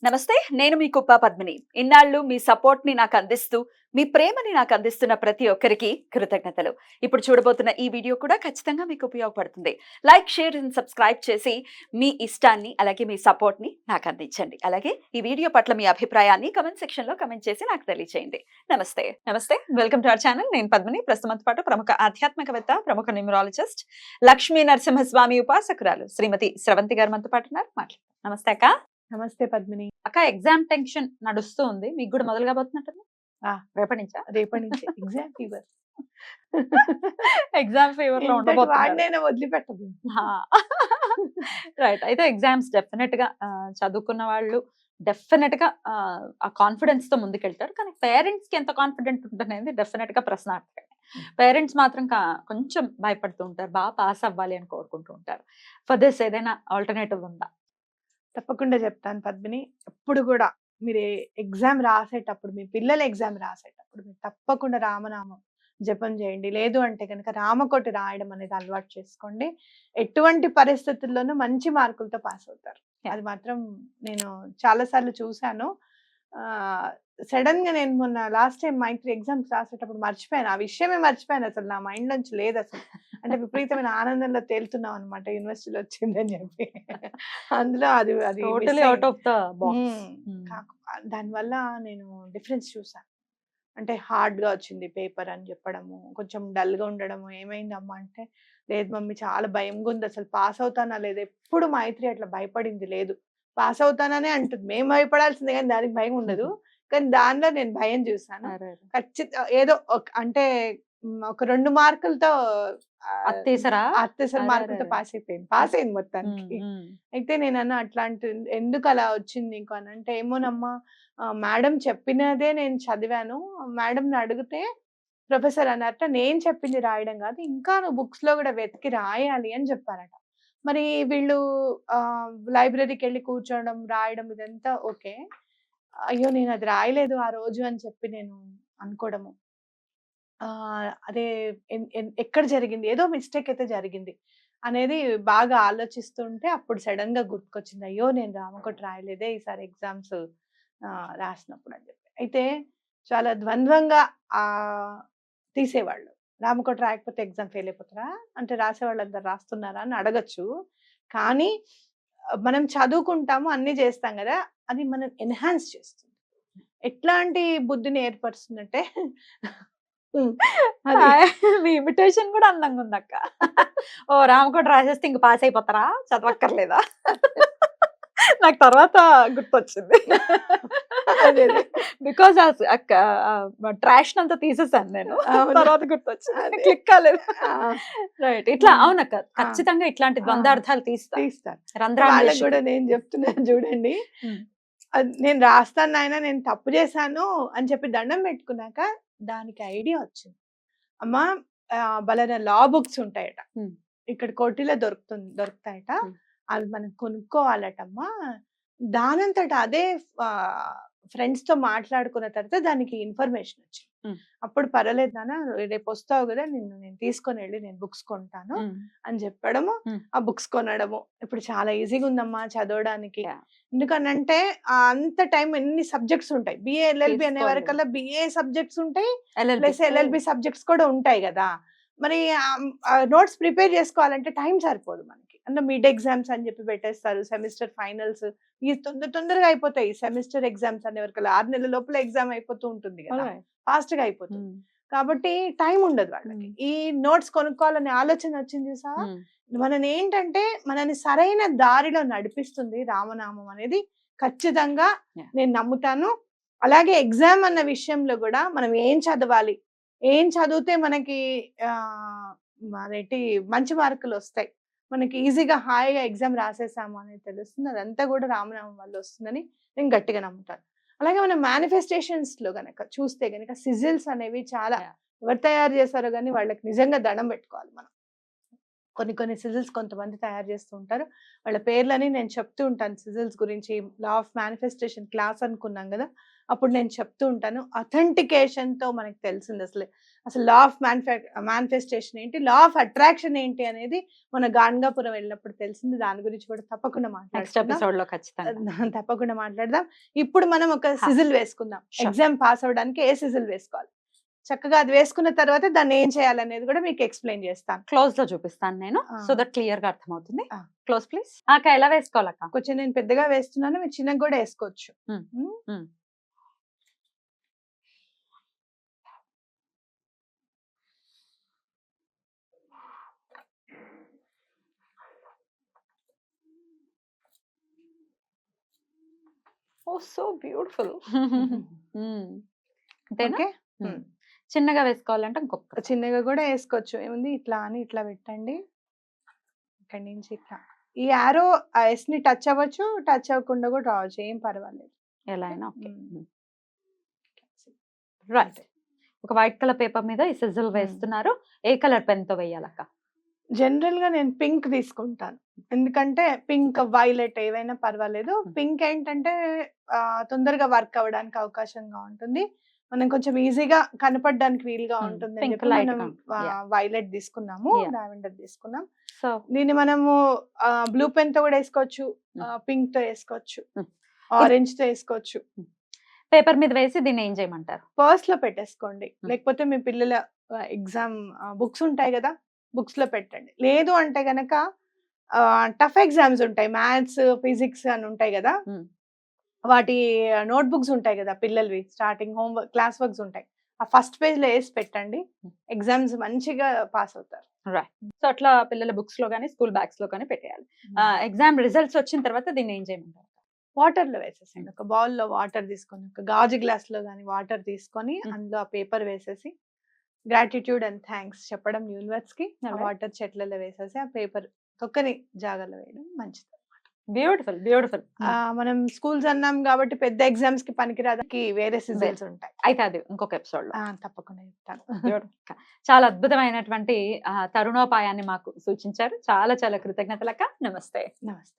నమస్తే. నేను మీ కుప్ప పద్మిని. ఇన్నాళ్ళు మీ సపోర్ట్‌ని నాకందిస్తూ, మీ ప్రేమని నాకందిస్తున్న ప్రతి ఒక్కరికి కృతజ్ఞతలు. ఇప్పుడు చూడబోతున్న ఈ వీడియో కూడా ఖచ్చితంగా మీకు ఉపయోగపడుతుంది. లైక్, షేర్ అండ్ సబ్స్క్రైబ్ చేసి మీ ఇష్టాన్ని, అలాగే మీ సపోర్ట్‌ని నాకందించండి. అలాగే ఈ వీడియో పట్ల మీ అభిప్రాయాన్ని కామెంట్ సెక్షన్‌లో కామెంట్ చేసి నాకు తెలియజేయండి. నమస్తే. నమస్తే. Welcome to our channel. నేను పద్మిని. ప్రస్తుతంతో పాటు ప్రముఖ ఆధ్యాత్మికవేత్త, ప్రముఖ న్యూమరాలజిస్ట్, లక్ష్మీ నరసింహస్వామి ఉపాసకురాలు శ్రీమతి స్రవంతి గారు మనతో పాటు ఉన్నారు. మాట్లాడదాం. నమస్తే అక్క. నమస్తే పద్మిని. అక్క, ఎగ్జామ్ టెన్షన్ నడుస్తూ ఉంది. మీకు కూడా మొదలు కాబోతున్నట్టుంది. రేపటి నుంచా? రేపటి నుంచి ఎగ్జామ్ ఫీవర్. ఎగ్జామ్ ఫీవర్ లో ఉండబోతున్నారు. వాడినైనా వదిలిపెట్టదు. రైట్. అయితే ఎగ్జామ్స్ డెఫినెట్ గా చదువుకున్న వాళ్ళు డెఫినెట్ గా ఆ కాన్ఫిడెన్స్ తో ముందుకెళ్తారు. కానీ పేరెంట్స్ కి ఎంత కాన్ఫిడెంట్ ఉంటుందనేది డెఫినెట్ గా ప్రశ్నార్థకమే. పేరెంట్స్ మాత్రం కొంచెం భయపడుతూ ఉంటారు. బాగా పాస్ అవ్వాలి అని కోరుకుంటూ ఉంటారు. ఫర్ దిస్ ఏదైనా ఆల్టర్నేటివ్ ఉందా? తప్పకుండా చెప్తాను పద్మిని. ఎప్పుడు కూడా మీరు ఎగ్జామ్ రాసేటప్పుడు, మీ పిల్లల ఎగ్జామ్ రాసేటప్పుడు మీరు తప్పకుండా రామనామం జపం చేయండి. లేదు అంటే కనుక రామకోటి రాయడం అనేది అలవాటు చేసుకోండి. ఎటువంటి పరిస్థితుల్లోనూ మంచి మార్కులతో పాస్ అవుతారు. అది మాత్రం నేను చాలా సార్లు చూశాను. సడన్ గా నేను మొన్న లాస్ట్ టైం మైత్రి ఎగ్జామ్స్ రాసేటప్పుడు మర్చిపోయాను. ఆ విషయమే మర్చిపోయాను. అసలు నా మైండ్ నుంచి లేదు అసలు. అంటే విపరీతమైన ఆనందంలో తేలుతున్నాం అనమాట, యూనివర్సిటీలో వచ్చిందని చెప్పి. అందులో అది అది totally out of the box. దానివల్ల నేను డిఫరెన్స్ చూసాను. అంటే హార్డ్ గా వచ్చింది పేపర్ అని చెప్పడము, కొంచెం డల్ గా ఉండడము. ఏమైందమ్మా అంటే, లేదు మమ్మీ చాలా భయంగా ఉంది, అసలు పాస్ అవుతానా లేదా. ఎప్పుడు మైత్రి అట్లా భయపడింది లేదు. పాస్ అవుతాననే అంటుంది. మేము భయపడాల్సిందే కానీ దానికి భయం ఉండదు. కానీ దానిలో నేను భయం చూసాను. ఏదో అంటే ఒక 2 మార్కులతో అత్తేసరి మార్కులతో పాస్ అయిపోయింది. పాస్ అయింది మొత్తానికి. అయితే నేనన్నా అట్లాంటి ఎందుకు అలా వచ్చింది నీకు అని అంటే, ఏమోనమ్మా మేడం చెప్పినదే నేను చదివాను. మేడంని అడిగితే ప్రొఫెసర్ అన్నారట, నేను చెప్పింది రాయడం కాదు, ఇంకా నువ్వు బుక్స్ లో కూడా వెతికి రాయాలి అని చెప్పారట. మరి వీళ్ళు లైబ్రరీకి వెళ్ళి కూర్చోవడం, రాయడం ఇదంతా ఓకే. అయ్యో నేను అది రాయలేదు ఆ రోజు అని చెప్పి నేను అనుకోవడము, అదే ఎక్కడ జరిగింది, ఏదో మిస్టేక్ అయితే జరిగింది అనేది బాగా ఆలోచిస్తుంటే అప్పుడు సడన్ గా గుర్తుకొచ్చింది, అయ్యో నేను రామకోటి రాయలేదే ఈసారి ఎగ్జామ్స్ రాసినప్పుడు అని చెప్పి. అయితే చాలా ద్వంద్వంగా తీసేవాళ్ళు. రామకోటి రాయకపోతే ఎగ్జామ్ ఫెయిల్ అయిపోతారా అంటే, రాసేవాళ్ళు అందరు రాస్తున్నారా అని అడగచ్చు. కానీ మనం చదువుకుంటాము, అన్ని చేస్తాం కదా, అది మనం ఎన్హాన్స్ చేస్తుంది. ఎట్లాంటి బుద్ధిని ఏర్పరుస్తుందంటే మీ ఇమిటేషన్ కూడా అందంగా ఉంది అక్క. ఓ రామకోటి రాసేస్తే ఇంక పాస్ అయిపోతారా, చదవక్కర్లేదా? నాకు తర్వాత గుర్తొచ్చింది. బికాస్ ట్రాష్ అంతా తీసేసాను నేను. తర్వాత గుర్తొచ్చింది, క్లిక్ కాలేదు. రైట్. ఇట్లా అవునక్క, ఖచ్చితంగా ఇట్లాంటి ద్వంద్వార్థాలు తీస్తారు. వాళ్ళకి కూడా నేను చెప్తున్నాను చూడండి, నేను రాస్తాను నాయన, నేను తప్పు చేశాను అని చెప్పి దండం పెట్టుకున్నాక దానికి ఐడియా వచ్చింది. అమ్మా బలన లా బుక్స్ ఉంటాయట, ఇక్కడ కోటిలో దొరుకుతాయట, అవి మనం కొనుక్కోవాలటమ్మా. దానంతట అదే ఫ్రెండ్స్ తో మాట్లాడుకున్న తర్వాత దానికి ఇన్ఫర్మేషన్ వచ్చింది. అప్పుడు పర్వాలేదు నాన్న, రేపు వస్తావు కదా, నేను తీసుకొని వెళ్ళి నేను బుక్స్ కొంటాను అని చెప్పడము, ఆ బుక్స్ కొనడము. ఇప్పుడు చాలా ఈజీగా ఉందమ్మా చదవడానికి. ఎందుకనంటే అంత టైం ఎన్ని సబ్జెక్ట్స్ ఉంటాయి. బిఏ ఎల్ఎల్బి అనే వరకల్లా బిఏ సబ్జెక్ట్స్ ఉంటాయి, ప్లస్ ఎల్ఎల్బి సబ్జెక్ట్స్ కూడా ఉంటాయి కదా. మరి నోట్స్ ప్రిపేర్ చేసుకోవాలంటే టైం సరిపోదు మనకి. అంటే మిడ్ ఎగ్జామ్స్ అని చెప్పి పెట్టేస్తారు, సెమిస్టర్ ఫైనల్స్ ఈ తొందరగా అయిపోతాయి. సెమిస్టర్ ఎగ్జామ్స్ అనే వరకు 6 నెలల లోపల ఎగ్జామ్ అయిపోతూ ఉంటుంది కదా, ఫాస్ట్ గా అయిపోతుంది. కాబట్టి టైం ఉండదు వాళ్ళకి. ఈ నోట్స్ కొనుక్కోవాలనే ఆలోచన వచ్చింది చూసావా. మనని ఏంటంటే మనని సరైన దారిలో నడిపిస్తుంది రామనామం అనేది ఖచ్చితంగా నేను నమ్ముతాను. అలాగే ఎగ్జామ్ అన్న విషయంలో కూడా మనం ఏం చదవాలి, ఏం చదివితే మనకి మంచి మార్కులు వస్తాయి, మనకి ఈజీగా హాయిగా ఎగ్జామ్ రాసేసాము అనేది తెలుస్తుంది. అదంతా కూడా రామనామం వల్ల వస్తుందని నేను గట్టిగా నమ్ముతాను. అలాగే మనం మేనిఫెస్టేషన్స్ లో గనక చూస్తే గనక సిజిల్స్ అనేవి చాలా ఎవరు తయారు చేశారో కానీ వాళ్ళకి నిజంగా దండం పెట్టుకోవాలి మనం. కొన్ని కొన్ని సిజిల్స్ కొంతమంది తయారు చేస్తూ ఉంటారు. వాళ్ళ పేర్లని నేను చెప్తూ ఉంటాను సిజిల్స్ గురించి. లా ఆఫ్ మేనిఫెస్టేషన్ క్లాస్ అనుకున్నాం గదా! అప్పుడు నేను చెప్తూ ఉంటాను. అథెంటికేషన్‌తో మనకు తెలిసింది అసలు లా ఆఫ్ మేనిఫెస్టేషన్ ఏంటి? లా ఆఫ్ అట్రాక్షన్ ఏంటి అనేది మన గాణగాపురం వెళ్ళినప్పుడు తెలిసింది. దాని గురించి కూడా తప్పకుండా నెక్స్ట్ మాట్లాడుకుందాం. ఎపిసోడ్ లో ఖచ్చితంగా. తప్పకుండా మాట్లాడదాం. ఇప్పుడు మనం ఒక హా. సిజిల్ వేసుకుందాం. Sure. ఎగ్జామ్ పాస్ అవ్వడానికి ఏ సిజిల్ వేసుకోవాలి? చక్కగా అది వేసుకున్న తర్వాత దాన్ని ఏం చేయాలనేది కూడా మీకు ఎక్స్‌ప్లెయిన్ చేస్తాను. క్లోజ్ లో చూపిస్తాను నేను, ఆ. సో దట్ క్లియర్ గా అర్థమవుతుంది. ఆ. Close please. అక్క ఎలా వేసుకోవాలక్క? కొంచెం నేను పెద్దగా వేస్తున్నాను. మీరు చిన్నగా కూడా వేసుకోవచ్చు. Hmm. హ్మ్. Hmm. ఓ సో బ్యూటిఫుల్. అంతేనా? ఓకే. Hmm. చిన్నగా వేసుకోవాలంటే ఇంకొక చిన్నగా కూడా వేసుకోవచ్చు. ఏముంది ఇట్లా అని ఇట్లా పెట్టండి. ఇక్కడి నుంచి ఇట్లా. ఈ యారో ఆ ఎస్‌ని టచ్ అవ్వచ్చు. టచ్ అవ్వకుండా కూడా రావచ్చు. ఏం పర్వాలేదు. ఎలా అయినా ఓకే. Hmm. రైట్. ఒక వైట్ కలర్ పేపర్ మీద ఈ సిజిల్ వేస్తున్నారు. ఏ కలర్ పెన్ తో వేయాలక్క? జనరల్‌గా నేను పింక్ తీసుకుంటాను. ఎందుకంటే పింక్, వైలెట్ ఏవైనా పర్వాలేదు. పింక్ ఏంటంటే తొందరగా వర్క్ అవ్వడానికి అవకాశంగా ఉంటుంది. మనం కొంచెం ఈజీగా కనపడడానికి వీలుగా ఉంటుందని పింక్ చెప్పి లైట్ మనం గా. వైలెట్ తీసుకున్నాము. Yeah. లావెండర్ తీసుకున్నాం. సో దీన్ని మనము బ్లూ పెన్ తో కూడా వేసుకోవచ్చు. పింక్ తో వేసుకోవచ్చు. Hmm. ఆరెంజ్ తో వేసుకోవచ్చు. పేపర్ మీద వేసి దీన్ని ఏం చేయమంటారు? పర్స్‌లో పెట్టేసుకోండి. లేకపోతే మీ పిల్లల ఎగ్జామ్ బుక్స్ ఉంటాయి గదా! బుక్స్‌లో పెట్టండి. లేదు అంటే గనక టఫ్ ఎగ్జామ్స్ ఉంటాయి. మ్యాథ్స్, ఫిజిక్స్ అని ఉంటాయి గదా! Hmm. వాటి నోట్ బుక్స్ ఉంటాయి గదా! పిల్లలవి స్టార్టింగ్ క్లాస్ వర్క్స్ ఉంటాయి. ఆ ఫస్ట్ పేజ్‌లో ఏసి పెట్టండి. ఎగ్జామ్స్ మంచిగా పాస్ అవుతారు. రైట్. సో అట్లా పిల్లల బుక్స్ లో గానీ, స్కూల్ బ్యాగ్స్ లో గానీ పెట్టేయాలి. ఎగ్జామ్ రిజల్ట్స్ వచ్చిన తర్వాత దీన్ని ఏం చేయమంటారు? వాటర్‌లో వేసేసేయండి. ఒక బౌల్‌లో వాటర్ తీసుకొని, ఒక గాజు గ్లాస్‌లో గాని వాటర్ తీసుకొని అందులో ఆ పేపర్ వేసేసి గ్రాటిట్యూడ్ అండ్ థాంక్స్ చెప్పడం యూనివర్స్‌కి. ఆ Alright. వాటర్ చెట్లలో వేసేసి ఆ పేపర్ తొక్కని జాగాలో వేయడం మంచిది. బ్యూటిఫుల్. బ్యూటిఫుల్. మనం స్కూల్స్ అన్నాం కాబట్టి పెద్ద ఎగ్జామ్స్‌కి పనికిరాదానికి వేరే సిజిల్స్ ఉంటాయి. అయితే అది ఇంకొక ఎపిసోడ్ లో. తప్పకుండా చెప్తాను. Beautiful. చాలా అద్భుతమైనటువంటి తరుణోపాయాన్ని మాకు సూచించారు. చాలా చాలా కృతజ్ఞతలక్క. నమస్తే. నమస్తే.